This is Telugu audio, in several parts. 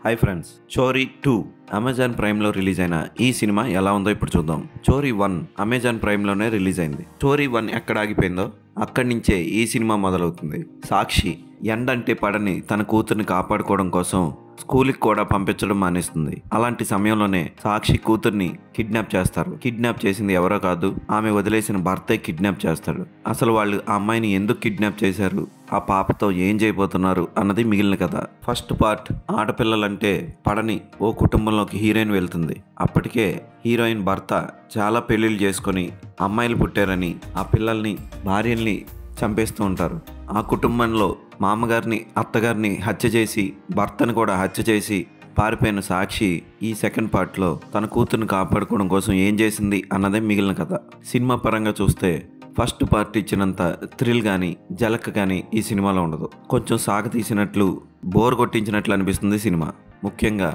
హాయ్ ఫ్రెండ్స్, చోరీ 2 అమెజాన్ ప్రైమ్లో రిలీజ్ అయిన ఈ సినిమా ఎలా ఉందో ఇప్పుడు చూద్దాం. చోరీ 1 అమెజాన్ ప్రైమ్లోనే రిలీజ్ అయింది. చోరీ 1 ఎక్కడ ఆగిపోయిందో అక్కడి నుంచే ఈ సినిమా మొదలవుతుంది. సాక్షి ఎండంటే పడని తన కూతుర్ని కాపాడుకోవడం కోసం స్కూల్కి కూడా పంపించడం మానేస్తుంది. అలాంటి సమయంలోనే సాక్షి కూతుర్ని కిడ్నాప్ చేస్తారు. కిడ్నాప్ చేసింది ఎవరో కాదు, ఆమె వదిలేసిన భర్తే కిడ్నాప్ చేస్తాడు. అసలు వాళ్ళు ఆ అమ్మాయిని ఎందుకు కిడ్నాప్ చేశారు, ఆ పాపతో ఏం చేయబోతున్నారు అన్నది మిగిలిన కథ. ఫస్ట్ పార్ట్ ఆడపిల్లలంటే పడని ఓ కుటుంబంలోకి హీరోయిన్ వెళ్తుంది. అప్పటికే హీరోయిన్ భర్త చాలా పెళ్లిళ్ళు చేసుకొని అమ్మాయిలు పుట్టారని ఆ పిల్లల్ని భార్యల్ని చంపేస్తూ ఉంటారు. ఆ కుటుంబంలో మామగారిని అత్తగారిని హత్య చేసి భర్తను కూడా హత్య చేసి పారిపోయిన సాక్షి ఈ సెకండ్ పార్ట్లో తన కూతుర్ని కాపాడుకోవడం కోసం ఏం చేసింది అన్నదే మిగిలిన కథ. సినిమా పరంగా చూస్తే ఫస్ట్ పార్ట్ ఇచ్చినంత థ్రిల్ కానీ జలక్ కానీ ఈ సినిమాలో ఉండదు. కొంచెం సాగతీసినట్లు బోర్ కొట్టించినట్లు అనిపిస్తుంది సినిమా. ముఖ్యంగా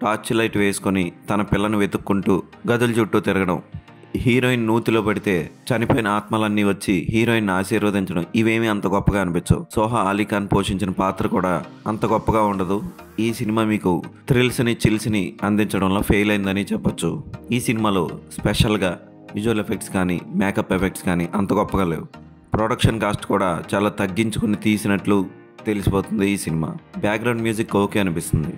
టార్చ్ లైట్ వేసుకొని తన పిల్లను వెతుక్కుంటూ గదుల చుట్టూ తిరగడం, హీరోయిన్ నూతిలో పడితే చనిపోయిన ఆత్మలన్నీ వచ్చి హీరోయిన్ ఆశీర్వదించడం, ఇవేమీ అంత గొప్పగా అనిపించవు. సోహా అలీఖాన్ పోషించిన పాత్ర కూడా అంత గొప్పగా ఉండదు. ఈ సినిమా మీకు థ్రిల్స్ని చిల్స్ని అందించడంలో ఫెయిల్ అయిందని చెప్పొచ్చు. ఈ సినిమాలో స్పెషల్గా విజువల్ ఎఫెక్ట్స్ కానీ మేకప్ ఎఫెక్ట్స్ కానీ అంత గొప్పగా లేవు. ప్రొడక్షన్ కాస్ట్ కూడా చాలా తగ్గించుకుని తీసినట్లు తెలిసిపోతుంది ఈ సినిమా. బ్యాక్గ్రౌండ్ మ్యూజిక్ ఓకే అనిపిస్తుంది.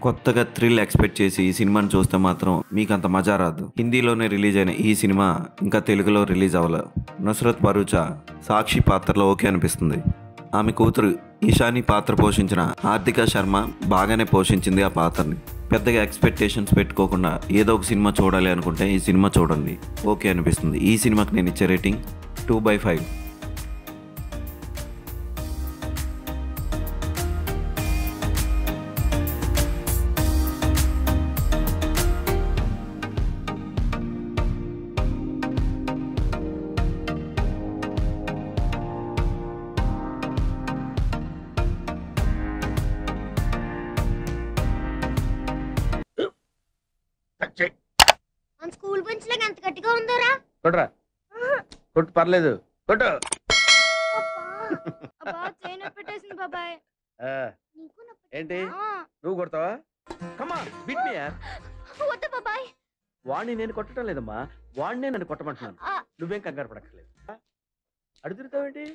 కొత్తగా థ్రిల్ ఎక్స్పెక్ట్ చేసి ఈ సినిమాని చూస్తే మాత్రం మీకు అంత మజా రాదు. హిందీలోనే రిలీజ్ అయిన ఈ సినిమా ఇంకా తెలుగులో రిలీజ్ అవ్వలేదు. నుస్రత్ భరూచా సాక్షి పాత్రలో ఓకే అనిపిస్తుంది. ఆమె కూతురు ఇషాని పాత్ర పోషించిన హార్దిక శర్మ బాగానే పోషించింది ఆ పాత్రని. పెద్దగా ఎక్స్పెక్టేషన్స్ పెట్టుకోకుండా ఏదో ఒక సినిమా చూడాలి అనుకుంటే ఈ సినిమా చూడండి, ఓకే అనిపిస్తుంది. ఈ సినిమాకి నేను ఇచ్చే రేటింగ్ 2/5. మన స్కూల్ బెంచ్ లాగా ఎంత గట్టిగా ఉందోరా. కొట్రా, కొట్టు, పర్లేదు, కొట్టు. అబ్బా చైన్ పెట్టేసింది బాబాయ్. నీకు ఏంటి నువ్వు కొడతావా? కమా బిట్ మీ యార్. వద్దు బాబాయ్. వాణ్ణి నేను కొట్టడం లేదమ్మా, వాణ్ణే నన్ను కొట్టమంటున్నాను. నువ్వేం కంగారు పడక్కర్లేదు. అడుగుతావేంటి?